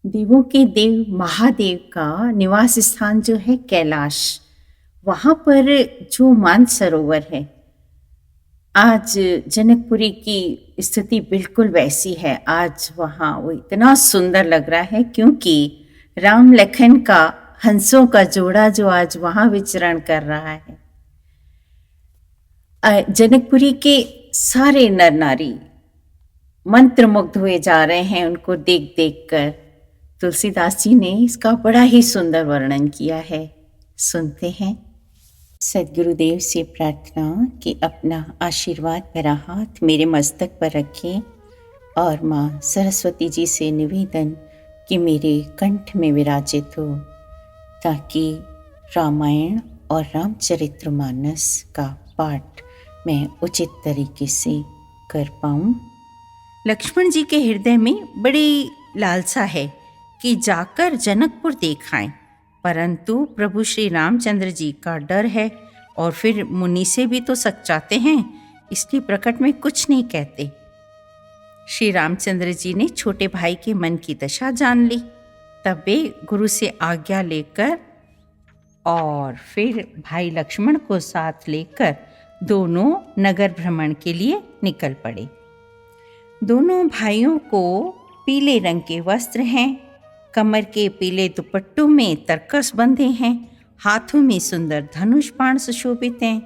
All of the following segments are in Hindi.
देवों के देव महादेव का निवास स्थान जो है कैलाश, वहाँ पर जो मानसरोवर है, आज जनकपुरी की स्थिति बिल्कुल वैसी है। आज वहाँ वो इतना सुंदर लग रहा है क्योंकि राम लखन का हंसों का जोड़ा जो आज वहाँ विचरण कर रहा है। जनकपुरी के सारे नर नारी मंत्रमुग्ध हुए जा रहे हैं उनको देख देख कर। तुलसीदास जी ने इसका बड़ा ही सुंदर वर्णन किया है, सुनते हैं। सद्गुरुदेव से प्रार्थना कि अपना आशीर्वाद भरा हाथ मेरे मस्तक पर रखें और माँ सरस्वती जी से निवेदन कि मेरे कंठ में विराजित हो, ताकि रामायण और रामचरितमानस का पाठ मैं उचित तरीके से कर पाऊँ। लक्ष्मण जी के हृदय में बड़ी लालसा है कि जाकर जनकपुर देख आएं, परंतु प्रभु श्री रामचंद्र जी का डर है और फिर मुनि से भी तो सचाते हैं, इसलिए प्रकट में कुछ नहीं कहते। श्री रामचंद्र जी ने छोटे भाई के मन की दशा जान ली, तब वे गुरु से आज्ञा लेकर और फिर भाई लक्ष्मण को साथ लेकर दोनों नगर भ्रमण के लिए निकल पड़े। दोनों भाइयों को पीले रंग के वस्त्र हैं, कमर के पीले दुपट्टों में तरकस बंधे हैं, हाथों में सुंदर धनुष बाण सुशोभित हैं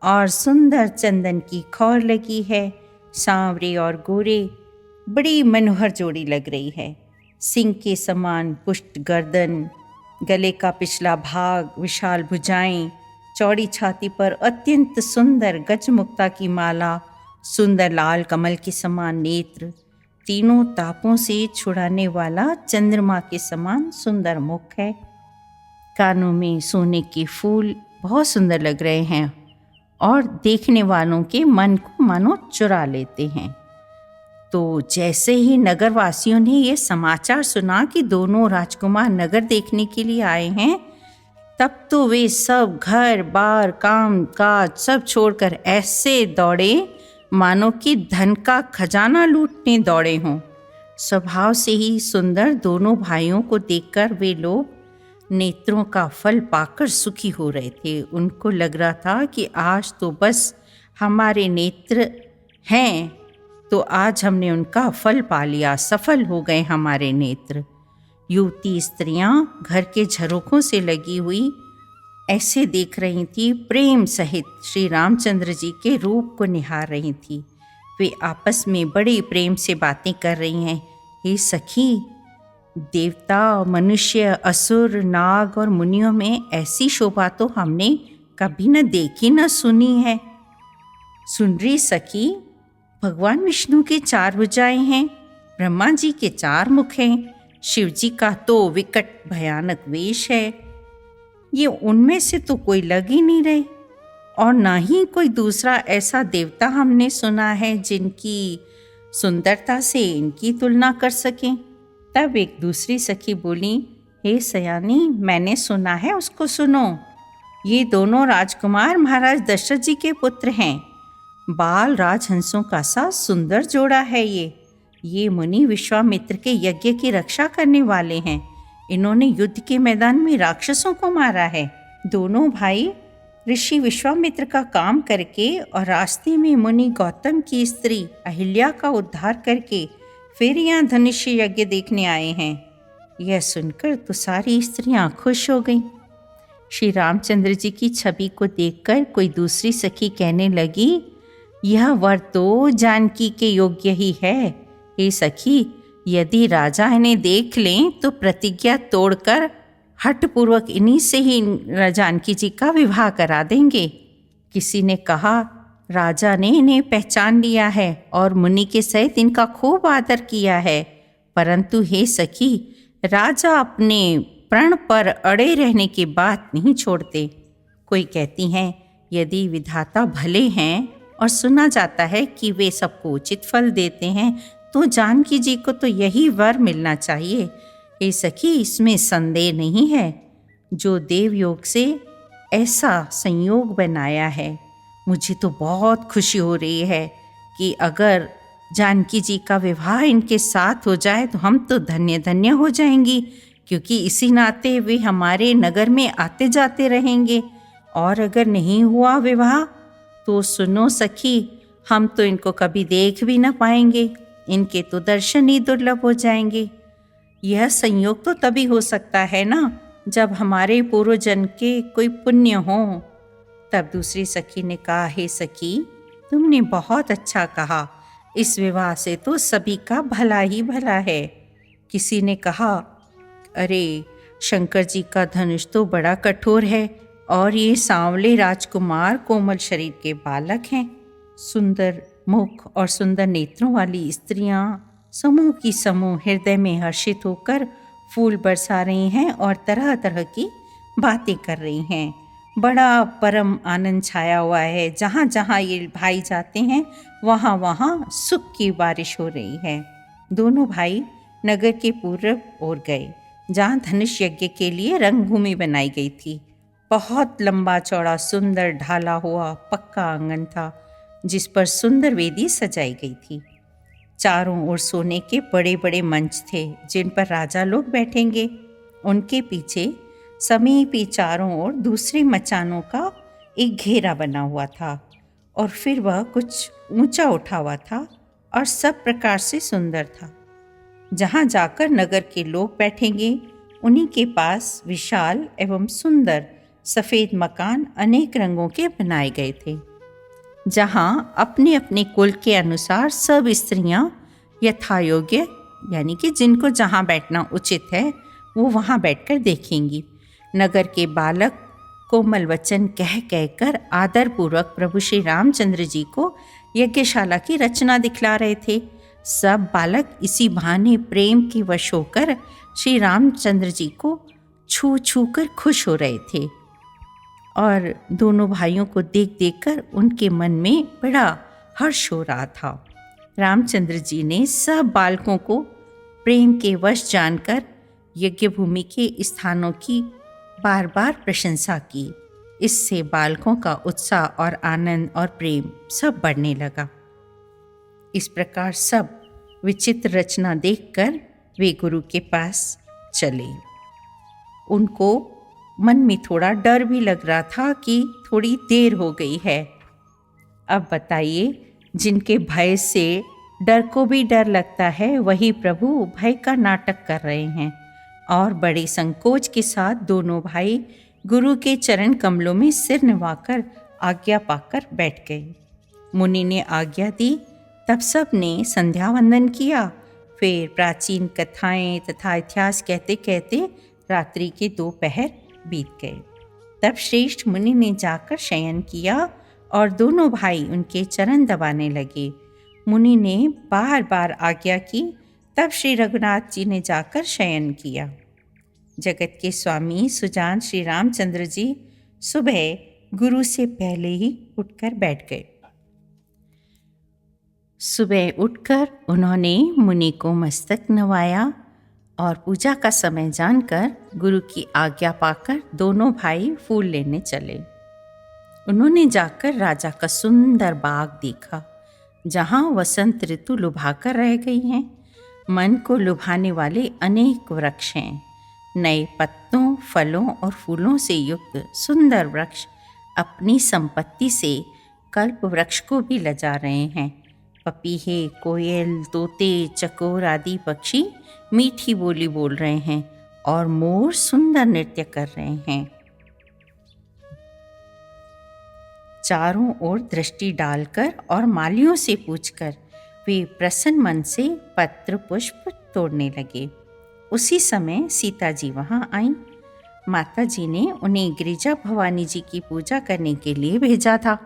और सुंदर चंदन की खौर लगी है। सांवरे और गोरे बड़ी मनोहर जोड़ी लग रही है। सिंह के समान पुष्ट गर्दन, गले का पिछला भाग, विशाल भुजाएं, चौड़ी छाती पर अत्यंत सुंदर गजमुक्ता की माला, सुंदर लाल कमल के समान नेत्र, तीनों तापों से छुड़ाने वाला चंद्रमा के समान सुंदर मुख है। कानों में सोने के फूल बहुत सुंदर लग रहे हैं और देखने वालों के मन को मानो चुरा लेते हैं। तो जैसे ही नगरवासियों ने ये समाचार सुना कि दोनों राजकुमार नगर देखने के लिए आए हैं, तब तो वे सब घर बार काम काज सब छोड़कर ऐसे दौड़े मानो कि धन का खजाना लूटने दौड़े हों। स्वभाव से ही सुंदर दोनों भाइयों को देखकर वे लोग नेत्रों का फल पाकर सुखी हो रहे थे। उनको लग रहा था कि आज तो बस हमारे नेत्र हैं, तो आज हमने उनका फल पा लिया, सफल हो गए हमारे नेत्र। युवती स्त्रियां घर के झरोखों से लगी हुई ऐसे देख रही थी, प्रेम सहित श्री रामचंद्र जी के रूप को निहार रही थी। वे आपस में बड़े प्रेम से बातें कर रही हैं। हे सखी, देवता, मनुष्य, असुर, नाग और मुनियों में ऐसी शोभा तो हमने कभी न देखी न सुनी है। सुन रही सखी, भगवान विष्णु के 4 भुजाएं हैं, ब्रह्मा जी के 4 मुख हैं, शिव जी का तो विकट भयानक वेश है। ये उनमें से तो कोई लग ही नहीं रहे और ना ही कोई दूसरा ऐसा देवता हमने सुना है जिनकी सुंदरता से इनकी तुलना कर सकें। तब एक दूसरी सखी बोली, हे सयानी, मैंने सुना है, उसको सुनो। ये दोनों राजकुमार महाराज दशरथ जी के पुत्र हैं। बाल राजहंसों का सा सुंदर जोड़ा है ये मुनि विश्वामित्र के यज्ञ की रक्षा करने वाले हैं। इन्होंने युद्ध के मैदान में राक्षसों को मारा है। दोनों भाई ऋषि विश्वामित्र का काम करके और रास्ते में मुनि गौतम की स्त्री अहिल्या का उद्धार करके फिर यहाँ धनुष यज्ञ देखने आए हैं। यह सुनकर तो सारी स्त्रियां खुश हो गईं। श्री रामचंद्र जी की छवि को देखकर कोई दूसरी सखी कहने लगी, यह वर तो जानकी के योग्य ही है। हे सखी, यदि राजा इन्हें देख लें तो प्रतिज्ञा तोड़कर हठपूर्वक इन्हीं से ही जानकी जी का विवाह करा देंगे। किसी ने कहा, राजा ने इन्हें पहचान लिया है और मुनि के सहित इनका खूब आदर किया है, परंतु हे सखी, राजा अपने प्रण पर अड़े रहने की बात नहीं छोड़ते। कोई कहती हैं, यदि विधाता भले हैं और सुना जाता है कि वे सबको उचित फल देते हैं, तो जानकी जी को तो यही वर मिलना चाहिए। हे सखी, इसमें संदेह नहीं है। जो देवयोग से ऐसा संयोग बनाया है, मुझे तो बहुत खुशी हो रही है कि अगर जानकी जी का विवाह इनके साथ हो जाए तो हम तो धन्य धन्य हो जाएंगी, क्योंकि इसी नाते वे हमारे नगर में आते जाते रहेंगे। और अगर नहीं हुआ विवाह तो सुनो सखी, हम तो इनको कभी देख भी ना पाएंगे, इनके तो दर्शन ही दुर्लभ हो जाएंगे। यह संयोग तो तभी हो सकता है ना जब हमारे पूर्वजन्म के कोई पुण्य हो। तब दूसरी सखी ने कहा, हे सखी, तुमने बहुत अच्छा कहा, इस विवाह से तो सभी का भला ही भला है। किसी ने कहा, अरे शंकर जी का धनुष तो बड़ा कठोर है और ये सांवले राजकुमार कोमल शरीर के बालक हैं। सुंदर मुख और सुंदर नेत्रों वाली स्त्रियां समूह की समूह हृदय में हर्षित होकर फूल बरसा रही हैं और तरह तरह की बातें कर रही हैं। बड़ा परम आनंद छाया हुआ है। जहाँ जहाँ ये भाई जाते हैं वहाँ वहाँ सुख की बारिश हो रही है। दोनों भाई नगर के पूर्व ओर गए, जहाँ धनुष यज्ञ के लिए रंगभूमि बनाई गई थी। बहुत लंबा चौड़ा सुंदर ढाला हुआ पक्का आंगन था, जिस पर सुंदर वेदी सजाई गई थी। चारों ओर सोने के बड़े बड़े मंच थे, जिन पर राजा लोग बैठेंगे। उनके पीछे समीपी चारों ओर दूसरे मचानों का एक घेरा बना हुआ था, और फिर वह कुछ ऊंचा उठा हुआ था और सब प्रकार से सुंदर था। जहाँ जाकर नगर के लोग बैठेंगे, उन्हीं के पास विशाल एवं सुंदर सफ़ेद मकान अनेक रंगों के बनाए गए थे, जहाँ अपने अपने कुल के अनुसार सब स्त्रियाँ यथायोग्य, यानी कि जिनको जहाँ बैठना उचित है वो वहाँ बैठकर देखेंगी। नगर के बालक कोमल वचन कह कहकर आदरपूर्वक प्रभु श्री रामचंद्र जी को यज्ञशाला की रचना दिखला रहे थे। सब बालक इसी बहाने प्रेम के वश होकर श्री रामचंद्र जी को छू छू कर खुश हो रहे थे, और दोनों भाइयों को देख देखकर उनके मन में बड़ा हर्ष हो रहा था। रामचंद्र जी ने सब बालकों को प्रेम के वश जानकर यज्ञ भूमि के स्थानों की बार बार प्रशंसा की। इससे बालकों का उत्साह और आनंद और प्रेम सब बढ़ने लगा। इस प्रकार सब विचित्र रचना देखकर वे गुरु के पास चले। उनको मन में थोड़ा डर भी लग रहा था कि थोड़ी देर हो गई है। अब बताइए, जिनके भय से डर को भी डर लगता है, वही प्रभु भय का नाटक कर रहे हैं। और बड़े संकोच के साथ दोनों भाई गुरु के चरण कमलों में सिर निभाकर आज्ञा पाकर बैठ गए। मुनि ने आज्ञा दी, तब सब ने संध्या वंदन किया। फिर प्राचीन कथाएं तथा इतिहास कहते कहते रात्रि के 2 पहर बीत गए। तब श्रेष्ठ मुनि ने जाकर शयन किया और दोनों भाई उनके चरण दबाने लगे। मुनि ने बार बार आज्ञा की, तब श्री रघुनाथ जी ने जाकर शयन किया। जगत के स्वामी सुजान श्री रामचंद्र जी सुबह गुरु से पहले ही उठकर बैठ गए। सुबह उठकर उन्होंने मुनि को मस्तक नवाया और पूजा का समय जानकर गुरु की आज्ञा पाकर दोनों भाई फूल लेने चले। उन्होंने जाकर राजा का सुंदर बाग देखा, जहाँ वसंत ऋतु लुभाकर रह गई हैं। मन को लुभाने वाले अनेक वृक्ष हैं। नए पत्तों, फलों और फूलों से युक्त सुंदर वृक्ष अपनी संपत्ति से कल्प वृक्ष को भी लजा रहे हैं। पपीहे, कोयल, तोते, चकोर आदि पक्षी मीठी बोली बोल रहे हैं और मोर सुंदर नृत्य कर रहे हैं। चारों ओर दृष्टि डालकर और मालियों से पूछकर वे प्रसन्न मन से पत्र पुष्प तोड़ने लगे। उसी समय सीता जी वहाँ आईं। माता जी ने उन्हें गिरिजा भवानी जी की पूजा करने के लिए भेजा था।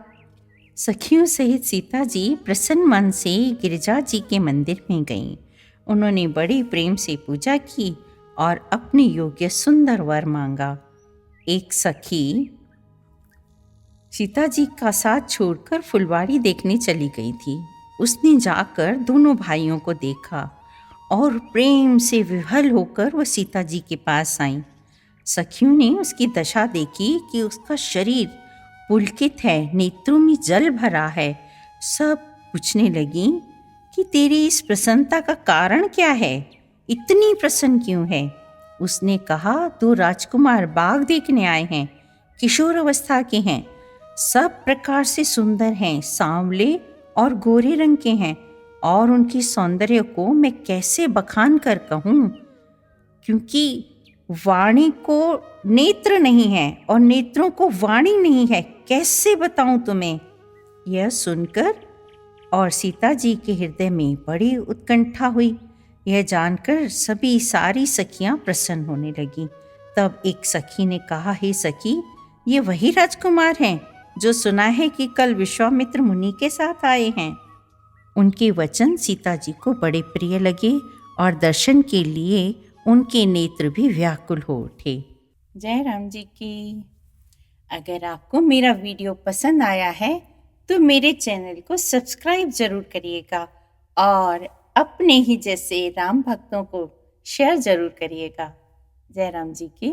सखियों सहित सीता जी प्रसन्न मन से गिरिजा जी के मंदिर में गईं। उन्होंने बड़े प्रेम से पूजा की और अपने योग्य सुंदर वर मांगा। एक सखी सीता जी का साथ छोड़कर फुलवारी देखने चली गई थी। उसने जाकर दोनों भाइयों को देखा और प्रेम से विह्वल होकर वह सीता जी के पास आई। सखियों ने उसकी दशा देखी कि उसका शरीर पुलकित है, नेत्रों में जल भरा है। सब पूछने लगी कि तेरी इस प्रसन्नता का कारण क्या है, इतनी प्रसन्न क्यों है। उसने कहा, दो राजकुमार बाग देखने आए हैं, किशोर अवस्था के हैं, सब प्रकार से सुंदर हैं, सांवले और गोरे रंग के हैं, और उनकी सौंदर्य को मैं कैसे बखान कर कहूँ, क्योंकि वाणी को नेत्र नहीं है और नेत्रों को वाणी नहीं है, कैसे बताऊं तुम्हें। यह सुनकर और सीता जी के हृदय में बड़ी उत्कंठा हुई। यह जानकर सारी सखियां प्रसन्न होने लगीं। तब एक सखी ने कहा, हे सखी, ये वही राजकुमार हैं जो सुना है कि कल विश्वामित्र मुनि के साथ आए हैं। उनके वचन सीता जी को बड़े प्रिय लगे और दर्शन के लिए उनके नेत्र भी व्याकुल हो उठे। जय राम जी की। अगर आपको मेरा वीडियो पसंद आया है तो मेरे चैनल को सब्सक्राइब जरूर करिएगा और अपने ही जैसे राम भक्तों को शेयर जरूर करिएगा। जय राम जी की।